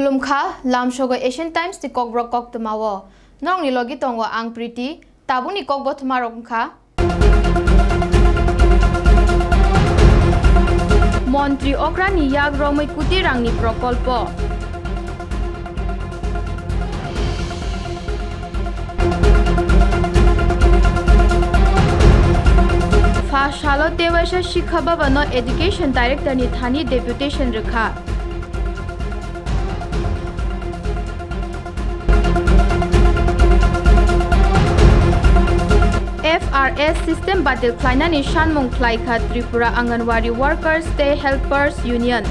Khulumkha lamshogo Asian Times ti kokbrok kok temawo nong ni logi tongo ang priti tabuni kokbo tmarokha Montri Okrani yagromai kutirangni prokolpo Fashalo Tewasha Shikhabavano Education Director ni Thani Deputation Rekha FRS System Batil Klainani Shanmung Klaikha Tripura Anganwadi Workers Day Helpers Union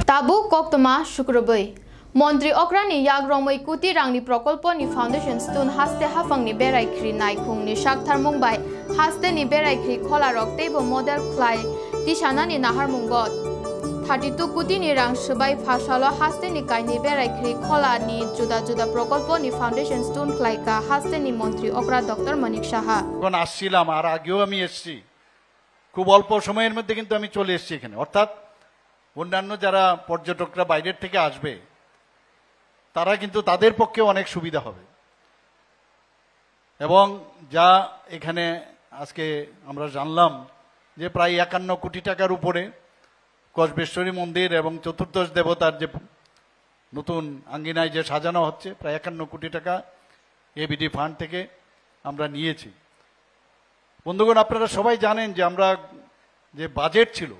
Tabu Koktama Shukrubai Montri Okrani Yagromai Kuti Rangni Prokolpo ni Foundation Stone Haste Hafang ni Berai Kri Naikung ni Shakthar Mumbai Haste ni Berai Kri Kolarok Table Model Klai Tishana ni Nahar Mungot 32 Kuti ni Rang Shabai Fashalo Haste ni Kai ni Berai Kri Kola ni Juda Juda Prokolpo ni Foundation Stone Klai Ka Haste ni Montri Okra Dr. Manik Shaha কোন আসছিলাম আর আগেও আমি এসেছি খুব অল্প সময়ের মধ্যে কিন্তু আমি চলে এসেছি এখানে অর্থাৎ অন্যান্য যারা পর্যটকরা বাইরের থেকে আসবে তারা কিন্তু তাদের পক্ষে অনেক সুবিধা হবে এবং যা এখানে আজকে আমরা জানলাম যে প্রায় 51 কোটি টাকার উপরে কসবেশ্বরী মন্দির এবং চতুর্দশ দেবতার যে নতুন আঙ্গিনায় যে সাজানো হচ্ছে প্রায় 51 কোটি টাকা এবিডি ফান্ড থেকে আমরা নিয়েছি বন্ধুগণ আপনারা সবাই জানেন যে আমরা যে বাজেট ছিল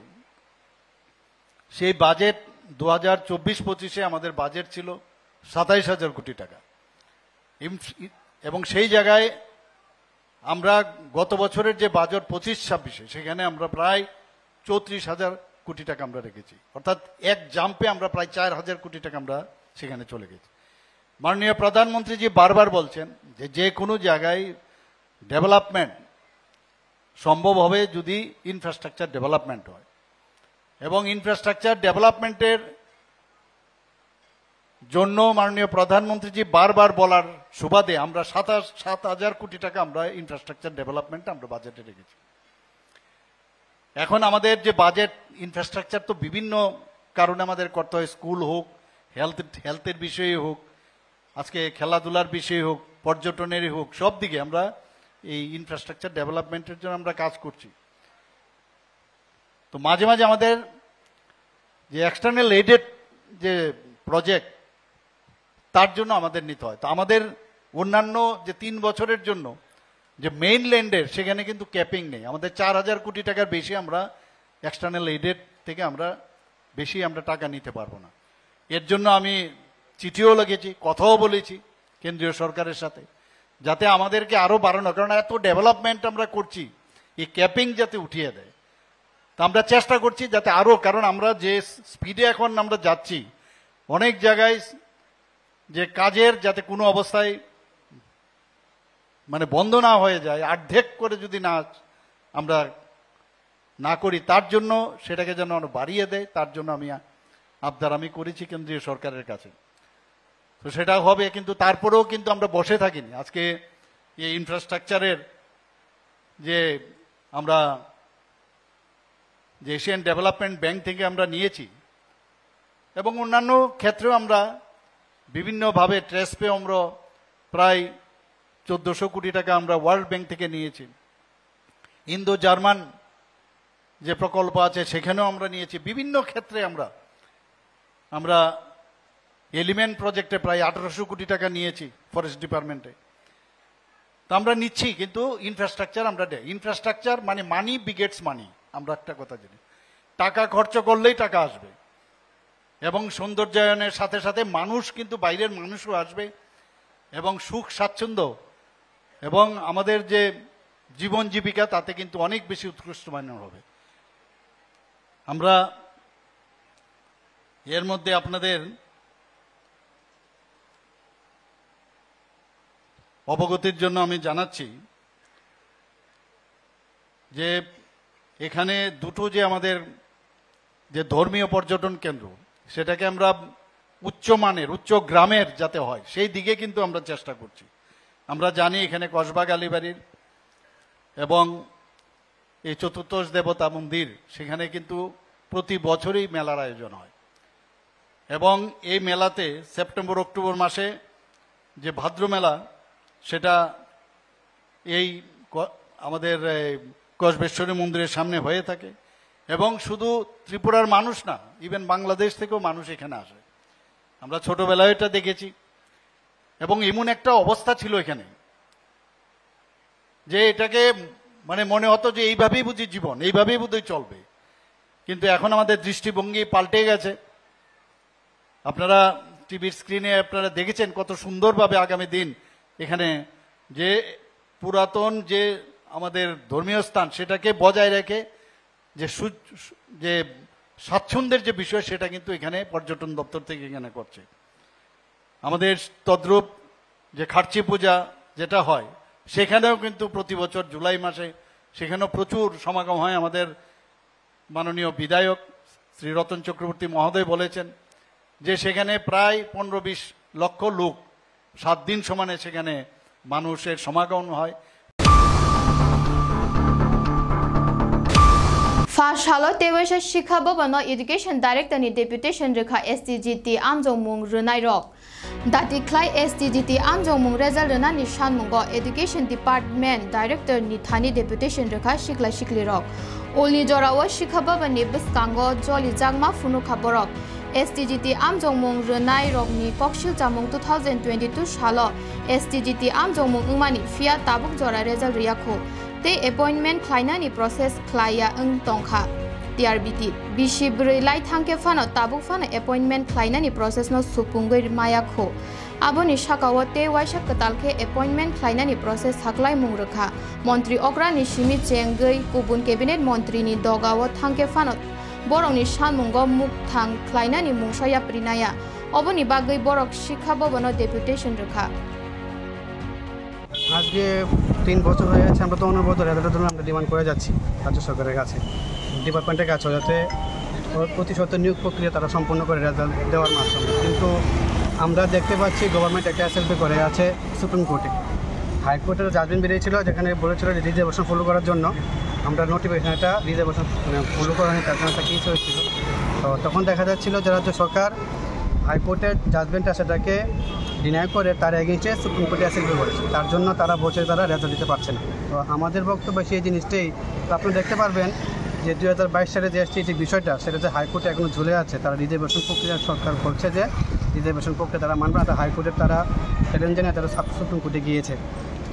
সেই বাজেট 2024-25-এ আমাদের বাজেট ছিল 27,000 কোটি টাকা এবং সেই জায়গায় আমরা গত বছরের যে বাজেট 25-26-এ সেখানে আমরা প্রায় 34,000 কোটি টাকা আমরা রেখেছি অর্থাৎ এক জাম্পে আমরা প্রায় 4,000 কোটি টাকা আমরা সেখানে চলে গেছি মাননীয় প্রধানমন্ত্রী জি বারবার বলছেন যে যে কোনো জায়গায় ডেভেলপমেন্ট সম্ভব হবে যদি ইনফ্রাস্ট্রাকচার ডেভেলপমেন্ট হয় এবং ইনফ্রাস্ট্রাকচার ডেভেলপমেন্টের জন্য মাননীয় প্রধানমন্ত্রীজি বারবার বলার সুবাদে আমরা 7,000 কোটি টাকা আমরা ইনফ্রাস্ট্রাকচার ডেভেলপমেন্ট আমরা বাজেটে রেখেছি এখন আমাদের যে বাজেট ইনফ্রাস্ট্রাকচার তো বিভিন্ন কারণে আমাদের করতে হয় স্কুল হোক হেলথের বিষয়ে হোক আজকে খেলাধুলার বিষয়ে হোক পর্যটনেরই হোক সব দিকে আমরা এই ইনফ্রাস্ট্রাকচার ডেভেলপমেন্টের জন্য আমরা কাজ করছি তো মাঝে মাঝে আমাদের যে এক্সটার্নাল এইডেড যে প্রজেক্ট তার জন্য আমাদের নিতে হয় তো আমাদের অন্যান্য যে 3 বছরের জন্য যে মেইনল্যান্ডের সেখানে কিন্তু ক্যাপিং নেই আমাদের 4,000 কোটি টাকার বেশি আমরা এক্সটার্নাল এইডেড থেকে আমরা বেশি আমরা টাকা নিতে পারবো না এর জন্য আমি চিঠিও লিখেছি কথাও বলেছি কেন্দ্রীয় সরকারের সাথে যাতে আমাদেরকে আরো বাড়ানো কারণ এত ডেভেলপমেন্ট আমরা করছি এই ক্যাপিং যাতে উঠিয়ে দেয় তা আমরা চেষ্টা করছি যাতে আরো কারণ আমরা যে স্পিডে এখন আমরা যাচ্ছি অনেক জায়গায় যে কাজের যাতে কোনো অবস্থায় মানে বন্ধ না হয়ে যায় অর্ধেক করে যদি না আমরা না করি তার জন্য সেটাকে যেন বাড়িয়ে দেয় তার জন্য আমি আবদার আমি করেছি কেন্দ্রীয় সরকারের কাছে তো সেটা হবে কিন্তু তারপরেও কিন্তু আমরা বসে থাকিনি আজকে এই ইনফ্রাস্ট্রাকচারের যে আমরা যে এশিয়ান ডেভেলপমেন্ট ব্যাংক থেকে আমরা নিয়েছি এবং অন্যান্য ক্ষেত্রেও আমরা বিভিন্নভাবে ট্রেসপে আমরা প্রায় 1400 কোটি টাকা আমরা ওয়ার্ল্ড ব্যাংক থেকে নিয়েছি ইন্দো জার্মান যে প্রকল্প আছে সেখানেও আমরা নিয়েছি বিভিন্ন ক্ষেত্রে আমরা এলিমেন্ট প্রজেক্টে প্রায় 1800 কোটি টাকা নিয়েছি ফরেস্ট ডিপার্টমেন্টে তো আমরা নিচ্ছি কিন্তু ইনফ্রাস্ট্রাকচার আমরা দেয় ইনফ্রাস্ট্রাকচার মানে মানি বিগেটস মানি আমরা একটা কথা জানি টাকা খরচ করলেই টাকা আসবে এবং সৌন্দর্যায়নের সাথে সাথে মানুষ কিন্তু বাইরের মানুষও আসবে এবং সুখ স্বাচ্ছন্দ্য এবং আমাদের যে জীবন জীবিকা তাতে কিন্তু অনেক বেশি উৎকৃষ্ট মানের হবে আমরা এর মধ্যে আপনাদের অবগতির জন্য আমি জানাচ্ছি যে এখানে দুটো যে আমাদের যে ধর্মীয় পর্যটন কেন্দ্র সেটাকে আমরা উচ্চমানের উচ্চ গ্রামের যাতে হয় সেই দিকে কিন্তু আমরা চেষ্টা করছি আমরা জানি এখানে কসবা কালীবাড়ির এবং এই চতুর্দশ দেবতা মন্দির, সেখানে কিন্তু প্রতি বছরই মেলার আয়োজন হয়। এবং এই মেলাতে সেপ্টেম্বর অক্টোবর মাসে যে ভাদ্র মেলা, সেটা এই আমাদের কসবেশ্বরী মন্দিরের সামনে হয়ে থাকে। এবং শুধু ত্রিপুরার মানুষ না, ইভেন বাংলাদেশ থেকেও মানুষ এখানে আসে। আমরা ছোটবেলায় এটা দেখেছি। এবং এমন একটা অবস্থা ছিল এখানে যে এটাকে মানে মনে হতো যে এইভাবেই বুঝি জীবন, এইভাবেই বোধহয় চলবে। কিন্তু এখন আমাদের দৃষ্টিভঙ্গি পাল্টে গেছে। আপনারা টিভির স্ক্রিনে আপনারা দেখেছেন কত সুন্দরভাবে আগামী দিন এখানে যে পুরাতন যে আমাদের ধর্মীয় স্থান, সেটাকে বজায় রেখে যে স্বাচ্ছন্দ্যের যে বিষয়, সেটা কিন্তু এখানে পর্যটন দপ্তর থেকে এখানে করছে। আমাদের তদ্রূপ যে খার্চি পূজা যেটা হয়, সেখানেও কিন্তু প্রতি বছর জুলাই মাসে সেখানেও প্রচুর সমাগম হয়। আমাদের মাননীয় বিধায়ক শ্রী রতন চক্রবর্তী মহোদয় বলেছেন যে সেখানে প্রায় 15-20 লক্ষ লোক 7 দিন সমানে সেখানে মানুষের সমাগম হয়। Fashalo Tewesha Shikha Bobano Education Director ni Deputation Rekha STGT Amjongmung Runai Rock. Dati Klai STGT Amjongmung Result Rana ni Shanmungo Education Department Director ni Thani Deputation Rekha Shikla Shikli Rock. Olni Jorawa Shikha Babani Biskango Joli Jagma Funu Khaborok. STGT Amjongmung Runai Rock ni Kokshil Jamung 2022 Shalo STGT Amjongmung Umani Fia Tabuk Jora Result Riyakho. The appointment Klaina ni process Klaya Tongkha. TRBT Bishibri Lai Thanke Fano Tabuk Fano appointment Klaina ni process no Supungir Mayakho. Aboni Shakawote Waisha Katalke appointment Klaina ni process Haklai Mungrakha. Montri Okra ni Shimi Chengui Kubun Cabinet Montri ni Dogawo Thanke Fano. Borong ni Shanmungo Muk Thang Klaina ni Mungshaya Prinaya. Oboni Bagui Borok Shikha Bobono Deputation Rekha. আজকে 3 বছর হয়ে গেছে, আমরা তো অনবরত রেজাল্টের জন্য আমরা ডিমান্ড করে যাচ্ছি রাজ্য সরকারের কাছে, ডিপার্টমেন্টের কাছে, যাতে প্রতিশত নিয়োগ প্রক্রিয়া তারা সম্পন্ন করে রেজাল্ট দেওয়ার মাধ্যমে। কিন্তু আমরা দেখতে পাচ্ছি গভর্নমেন্ট একটা এসএলপি করে আছে সুপ্রিম কোর্টে। হাইকোর্টের জাজমেন্ট বেরিয়েছিল, যেখানে বলেছিল যে রিজার্ভেশন ফলো করার জন্য আমরা নোটিফিকেশনটা রিজার্ভেশন ফলো করা নিয়ে তার জন্য একটা কেস হয়েছিল। তো তখন দেখা যাচ্ছিল যে রাজ্য সরকার হাইকোর্টের জাজমেন্টটা সেটাকে ডিনাই করে তার এগেইনস্টে সুপ্রিম কোর্টে এসএলপি করেছে, তার জন্য তারা বসে তারা রেজাল্ট দিতে পারছে না। তো আমাদের বক্তব্য সেই জিনিসটাই, আপনি দেখতে পারবেন যে 2022 সালে যে এসটি বিষয়টা, সেটা যে হাইকোর্টে এখনো ঝুলে আছে। তারা রিজার্ভেশন প্রক্রিয়া সরকার করছে যে রিজার্ভেশন প্রক্রিয়া তারা মানবে না, হাইকোর্টের তারা চ্যালেঞ্জ জানিয়ে তারা সুপ্রিম কোর্টে গিয়েছে।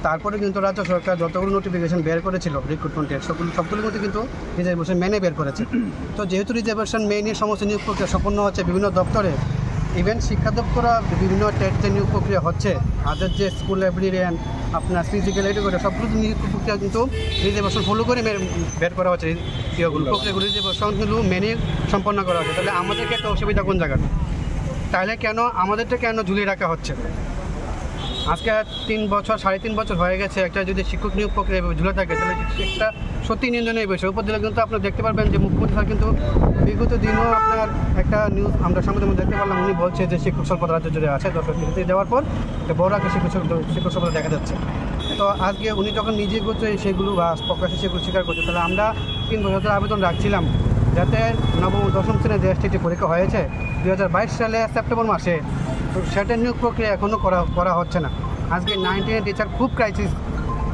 তারপরে কিন্তু রাজ্য সরকার যতগুলো নোটিফিকেশন বের করেছিল রিক্রুটমেন্টের, সবগুলো মধ্যে কিন্তু রিজার্ভেশন মেনে বের করেছে। তো যেহেতু রিজার্ভেশন মেনে সমস্ত নিয়োগ প্রক্রিয়া সম্পন্ন হচ্ছে বিভিন্ন দপ্তরে, ইভেন শিক্ষা দপ্তরা বিভিন্ন টেটে নিয়োগ প্রক্রিয়া হচ্ছে, আদার যে স্কুল লাইব্রেরিয়ান আপনার ফিজিক্যাল এডুকেটর সবগুলো নিয়োগ প্রক্রিয়া কিন্তু রিজার্ভেশন ফলো করে বের করা হচ্ছে। ইয়েগুলো প্রক্রিয়াগুলো রিজার্ভেশনগুলো মেনে সম্পন্ন করা হচ্ছে। তাহলে আমাদেরকে একটা অসুবিধা কোন জায়গায়? তাহলে কেন আমাদেরটা কেন ঝুলিয়ে রাখা হচ্ছে? আজকে 3 বছর 3.5 বছর হয়ে গেছে একটা যদি শিক্ষক নিয়োগ প্রক্রিয়া ঝুলে থাকে, তাহলে একটা সত্যি নিন্দনীয় বিষয়। উপর দিলে কিন্তু আপনারা দেখতে পারবেন যে মুখ্যমন্ত্রী স্যার কিন্তু বিগত দিনও আপনার একটা নিউজ আমরা সামনে দেখতে পারলাম, উনি বলছে যে শিক্ষক স্বল্পতা রাজ্য জুড়ে আছে। 10 বছর দেওয়ার পর বড় একটা শিক্ষক স্বল্পতা দেখা যাচ্ছে। তো আজকে উনি যখন নিজে করছে সেগুলো বা প্রকাশ্যে সেগুলো স্বীকার করছে, তাহলে আমরা 3 বছর আবেদন রাখছিলাম যাতে নবম ও দশম শ্রেণীর যে এসটিটি পরীক্ষা হয়েছে 2022 সালে সেপ্টেম্বর মাসে, তো সেটার নিয়োগ প্রক্রিয়া এখনও করা হচ্ছে না। আজকে 9-10 টিচার খুব ক্রাইসিস।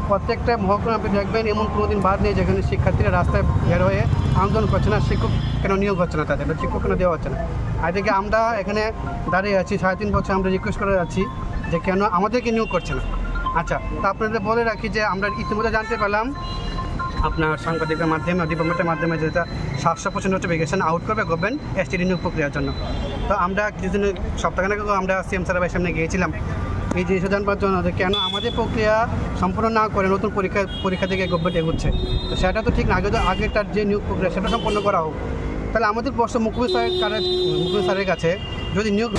প্রত্যেকটা মহকুমা আপনি দেখবেন এমন কোনো দিন বাদ নেই যেখানে শিক্ষার্থীরা রাস্তায় বের হয়ে আন্দোলন করছে না, শিক্ষক কেন নিয়োগ হচ্ছে না, তাদের শিক্ষক কেন দেওয়া হচ্ছে না। আর এদিকে আমরা এখানে দাঁড়িয়ে আছি 3.5 বছর, আমরা রিকোয়েস্ট করে যাচ্ছি যে কেন আমাদেরকে নিয়োগ করছে না। আচ্ছা, তা আপনাদের বলে রাখি যে আমরা ইতিমধ্যে জানতে পারলাম আপনার সাংবাদিকের মাধ্যমে, ডিপার্টমেন্টের মাধ্যমে, যেটা 725 নোটিফিকেশন আউট করবে গভর্নমেন্ট এসটি নিয়োগ প্রক্রিয়ার জন্য। তো আমরা কিছুদিন সপ্তাহখানেক আগে আমরা সিএম স্যারের সামনে গিয়েছিলাম এই জিনিসটা জানবার জন্য যে কেন আমাদের প্রক্রিয়া সম্পূর্ণ না করে নতুন পরীক্ষা থেকে গভর্নমেন্ট এগোচ্ছে। তো সেটা তো ঠিক না, আগেটার যে নিয়োগ প্রক্রিয়া সেটা সম্পন্ন করা হোক। তাহলে আমাদের প্রশ্ন মুখ্যমন্ত্রী স্যারের কাছে, যদি নিয়োগ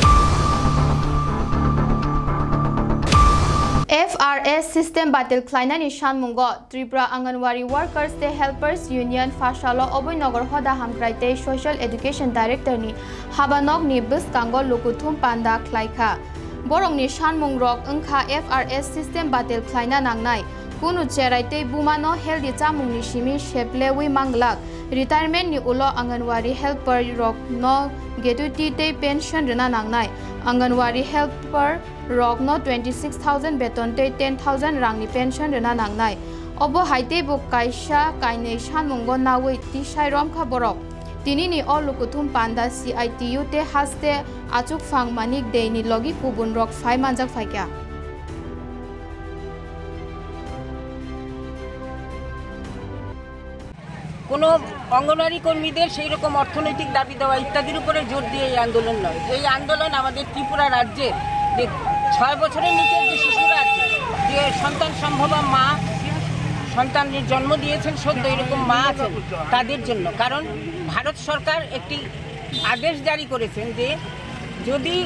FRS system batil Klainani Shanmungo Tripura Anganwari Workers the Helpers Union Fashalo Oboynogar Hoda Hamkraite Social Education Director ni Habanok ni Biskango Lukuthum Panda Klaika Borong ni Shanmungrok Engkha FRS system batil Klaina Nangnai kunu cheraitei bumano healthy chamungni simi sheplewi manglak retirement ni ulo anganwari helper rok no gratuity te pension rena nangnai anganwari helper rok no 26000 beton te 10000 rangni pension rena nangnai obo haite bo kaisa kainei sanmungbo nawi ti sairom kha borok tinini olukuthum panda CITU te haste achuk phang manik deini logi kubun rok phai manjak phaikya কোনো অঙ্গনওয়াড়ি কর্মীদের সেই রকম অর্থনৈতিক দাবি দেওয়া ইত্যাদির উপরে জোর দিয়ে এই আন্দোলন নয়। এই আন্দোলন আমাদের ত্রিপুরা রাজ্যে 6 বছরের নিচের যে শিশুরা আছে, যে সন্তান সম্ভবা মা সন্তানের জন্ম দিয়েছেন সদ্য এরকম মা আছেন তাদের জন্য। কারণ ভারত সরকার একটি আদেশ জারি করেছেন যে যদি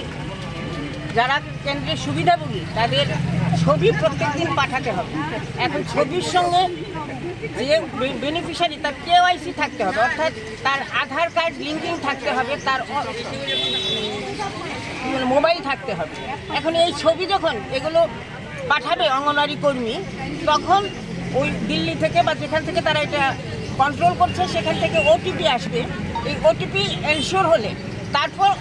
যারা কেন্দ্রের সুবিধাভোগী তাদের ছবি প্রত্যেকদিন পাঠাতে হবে। এখন ছবির সঙ্গে যে বেনিফিশিয়ারি তার KYC থাকতে হবে, অর্থাৎ তার আধার কার্ড লিঙ্কিং থাকতে হবে, তার মোবাইল থাকতে হবে। এখন এই ছবি যখন এগুলো পাঠাবে অঙ্গনওয়াড়ি কর্মী, তখন ওই দিল্লি থেকে বা যেখান থেকে তারা এটা কন্ট্রোল করছে সেখান থেকে OTP আসবে। এই OTP এনশিওর হলে তারপর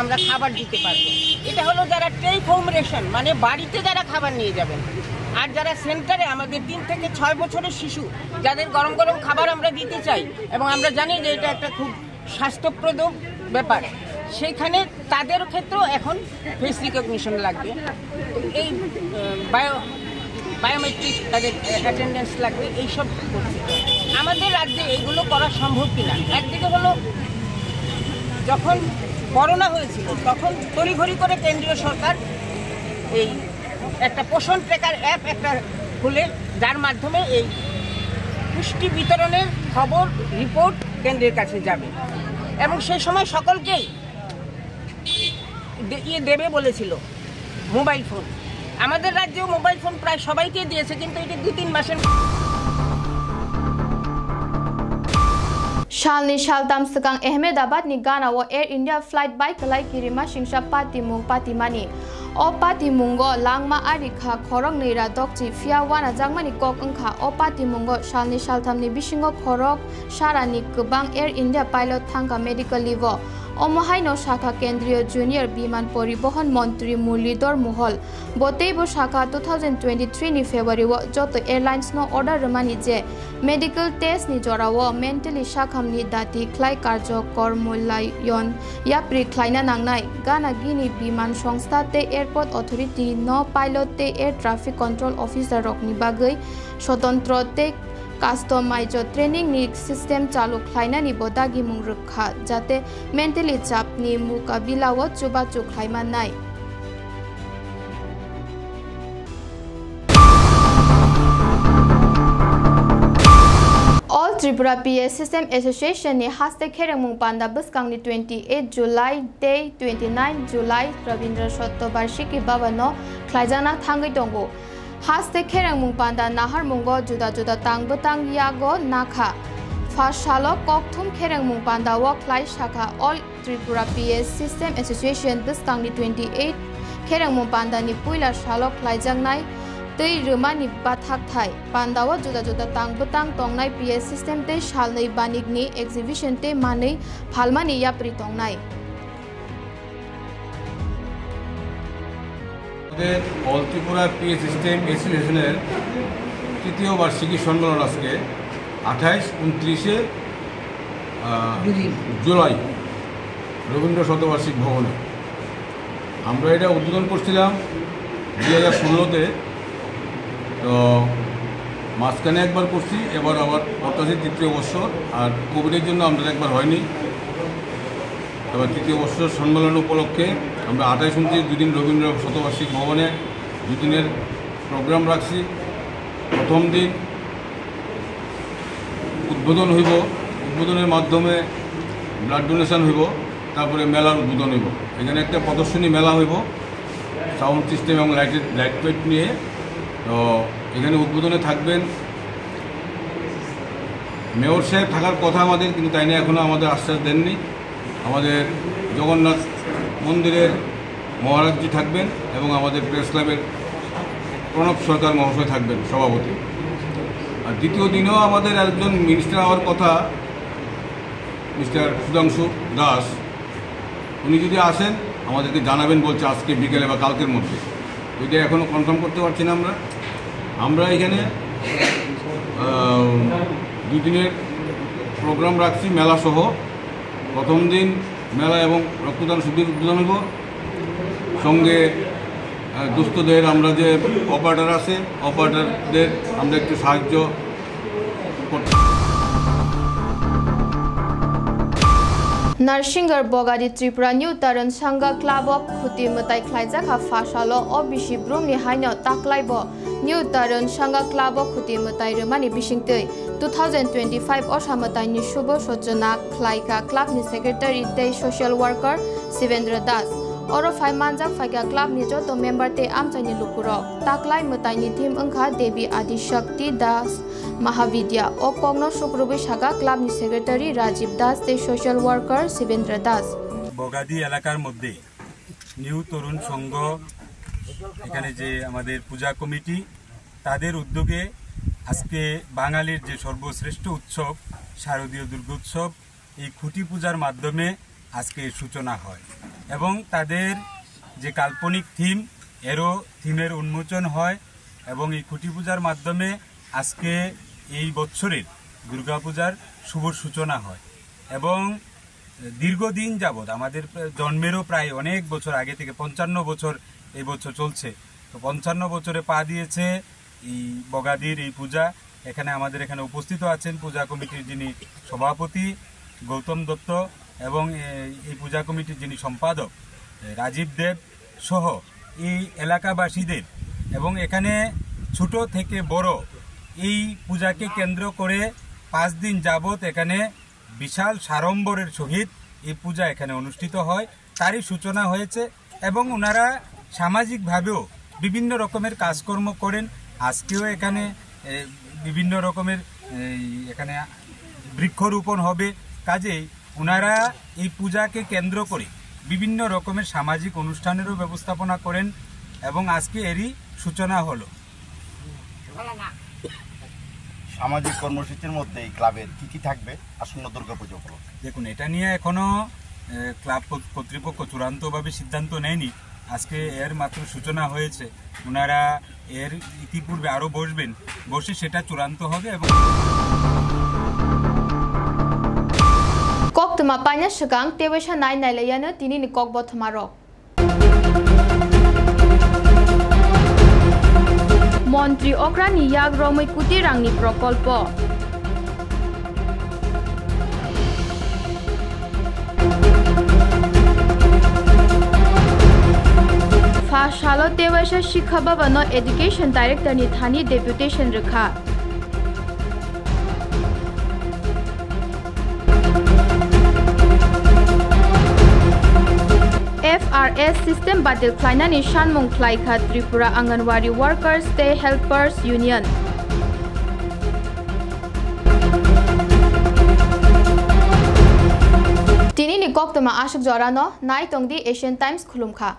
আমরা খাবার দিতে পারবো। এটা হলো যারা টেক হোম রেশন, মানে বাড়িতে যারা খাবার নিয়ে যাবেন। আর যারা সেন্টারে আমাদের 3 থেকে 6 বছরের শিশু যাদের গরম গরম খাবার আমরা দিতে চাই এবং আমরা জানি যে এটা একটা খুব স্বাস্থ্যপ্রদ ব্যাপার, সেইখানে তাদের ক্ষেত্রেও এখন ফেস রিকগনিশন লাগবে। এই বায়োমেট্রিক তাদের অ্যাটেন্ডেন্স লাগবে, এইসব করছে। আমাদের রাজ্যে এইগুলো করা সম্ভব কিনা, একদিকে হলো যখন করোনা হয়েছিল তখন তড়িঘড়ি করে কেন্দ্রীয় সরকার এই একটা পোষণ ট্র্যাকার অ্যাপ একটা খুলে, যার মাধ্যমে এই পুষ্টি বিতরণের খবর রিপোর্ট কেন্দ্রের কাছে যাবে এবং সেই সময় সকলকেই দেবে বলেছিল মোবাইল ফোন। আমাদের রাজ্যেও মোবাইল ফোন প্রায় সবাইকে দিয়েছে, কিন্তু এটি 2-3 মাসের। Shalni Shaltam Sekang Ahmedabad ni Ghana wo Air India flight by kalai kirima singsa patimung patimani o patimungo langma arikha khorok neira dokchi fia wana jangmani kok angkha o patimungo Shalni Shaltam ni bisingo khorok sarani kubang Air India pilot thangka medical leave Omohaino Shaka Kendriyo Junior Biman Poribohon Montri Murlidhar Mohol Boteibo Shaka 2023 ni February wo joto airlines no order ramani je medical test ni jorawo mentally shakham ni dati khlai karjo kormulayon yapri khlaina nangnai Ghana Gini Biman Songstha te airport authority no pilot te air traffic control officer rokni bagai swatantro te customize training নি system চালু খাইনানি বদাগি মুং রক্ষা যাতে mentally চাপনি মুকাবিলাও চুবাচু খাইমান নাই All Tripura PA System Association ni haste kheremung panda buskangni 28 July day 29 July Rabindra Shotto Barshiki Bhavano khlaijana thangai tongo Haste Keremung Panda Nahar Mungo Juda Juda Tang Butang Yago Naka Fashalo Koktum Keremung Panda Walk Lai Shaka All Tripura PA System Association Biskang ni 28 Keremung Panda ni Puila Shalok Lai Jangnai Tei Rumani Bathak Thai Pandawa Juda Juda Tang Butang Tongnai PA System Te Shalnai Banigni Exhibition Te Manei Phalmani Yapri Tongnai all Tripura PA system অ্যাসোসিয়েশনের তৃতীয় বার্ষিকী সম্মেলন আজকে 28-29 জুলাই রবীন্দ্র শতবার্ষিক ভবনে। আমরা এটা উদ্বোধন করছিলাম 2016-তে, তো মাঝখানে একবার করছি, এবার আবার অর্থাৎ তৃতীয় বছর, আর কোভিডের জন্য আমাদের একবার হয়নি। এবার তৃতীয় বছর সম্মেলন উপলক্ষে আমরা 28-29 দুদিন রবীন্দ্র শতবার্ষিক ভবনে 2 দিনের প্রোগ্রাম রাখছি। প্রথম দিন উদ্বোধন হইব, উদ্বোধনের মাধ্যমে ব্লাড ডোনেশন হইব, তারপরে মেলার উদ্বোধন হইব। এখানে একটা প্রদর্শনী মেলা হইব সাউন্ড সিস্টেম এবং লাইট ফাইট নিয়ে। তো এখানে উদ্বোধনে থাকবেন মেয়র সাহেব, থাকার কথা আমাদের, কিন্তু তাই নিয়ে এখনও আমাদের আশ্বাস দেননি। আমাদের জগন্নাথ মন্দিরের মহারাজজি থাকবেন এবং আমাদের প্রেস ক্লাবের প্রণব সরকার মহাশয় থাকবেন সভাপতি। আর দ্বিতীয় দিনেও আমাদের একজন মিনিস্টার হওয়ার কথা, মিস্টার সুধাংশু দাস, উনি যদি আসেন আমাদেরকে জানাবেন বলছে আজকে বিকেলে বা কালকের মধ্যে। ওইটা এখনও কনফার্ম করতে পারছি না। আমরা এখানে 2 দিনের প্রোগ্রাম রাখছি মেলাসহ। প্রথম দিন মেলা এবং রক্তদান শিবির উদ্বোধন হব, সঙ্গে দুস্থদের আমরা যে অপারেটর আছে অপারেটরদের আমরা একটু সাহায্য করতে। Narsingar Bogadi Tripura New Taran Sangha Club of Khuti Mutai Klaijaka Fashalo Obishi Brumni Haino Taklaibo New Taran Sangha Club of Khuti Mutai Remani Bishingtei 2025 Oshamutai ni Shubo Sochana Klaika Club ni Secretary Day Social Worker Sivendra Das Oro Fai Manjak Faika Club ni Joto Member Te Amchani Lukurok Taklai Mutai ni Thim Angkha Devi Adi Shakti Das Mahavidya Okongno Shukrubi Shaga Club ni Secretary Rajiv Das Te Social Worker Sivendra Das বগাদি এলাকার মধ্যে new তরুণ সংঘ এখানে যে আমাদের পূজা committee তাদের উদ্যোগে আজকে বাঙালির যে সর্বশ্রেষ্ঠ উৎসব শারদীয় দুর্গোৎসব এই খুঁটি পূজার মাধ্যমে আজকে সূচনা হয় এবং তাদের যে কাল্পনিক থিম এরও থিমের উন্মোচন হয় এবং এই খুঁটি পূজার মাধ্যমে আজকে এই বছরের দুর্গাপূজার শুভ সূচনা হয় এবং দীর্ঘদিন যাবৎ আমাদের জন্মেরও প্রায় অনেক বছর আগে থেকে 55 বছর এই বছর চলছে। তো 55 বছরে পা দিয়েছে এই বগাদির এই পূজা। এখানে আমাদের এখানে উপস্থিত আছেন পূজা কমিটির যিনি সভাপতি গৌতম দত্ত এবং এই পূজা কমিটির যিনি সম্পাদক রাজীব দেব সহ এই এলাকাবাসীদের এবং এখানে ছোট থেকে বড় এই পূজাকে কেন্দ্র করে 5 দিন যাবৎ এখানে বিশাল সাড়ম্বরের সহিত এই পূজা এখানে অনুষ্ঠিত হয়। তারই সূচনা হয়েছে এবং ওনারা সামাজিকভাবেও বিভিন্ন রকমের কাজকর্ম করেন। আজকেও এখানে বিভিন্ন রকমের এখানে বৃক্ষরোপণ হবে। কাজেই ওনারা এই পূজাকে কেন্দ্র করে বিভিন্ন রকমের সামাজিক অনুষ্ঠানেরও ব্যবস্থাপনা করেন এবং আজকে এরই সূচনা হলো। সামাজিক কর্মসূচির মধ্যে এই ক্লাবের কি থাকবে আসন্ন দুর্গাপুজো উপলক্ষে? দেখুন, এটা নিয়ে এখনো ক্লাব কর্তৃপক্ষ চূড়ান্তভাবে সিদ্ধান্ত নেয়নি। আজকে এর মাত্র সূচনা হয়েছে। ওনারা এর ইতিপূর্বে আরও বসবেন, বসে সেটা চূড়ান্ত হবে এবং Koktuma Panya Shakang Tewesha Nai Nailayana Tini Nikok Bothamaro Montri Okrani Yag Romoi Kutirangni Prokolpo Fashalo Tewesha Shikhababano Education Director ni Thani Deputation Rekha FRS System Badil Klainani Shanmung Klaika Tripura Anganwadi Workers Day Helpers Union Tini ni Koktuma Ashok Jorano Nai Tongdi Asian Times Khulumkha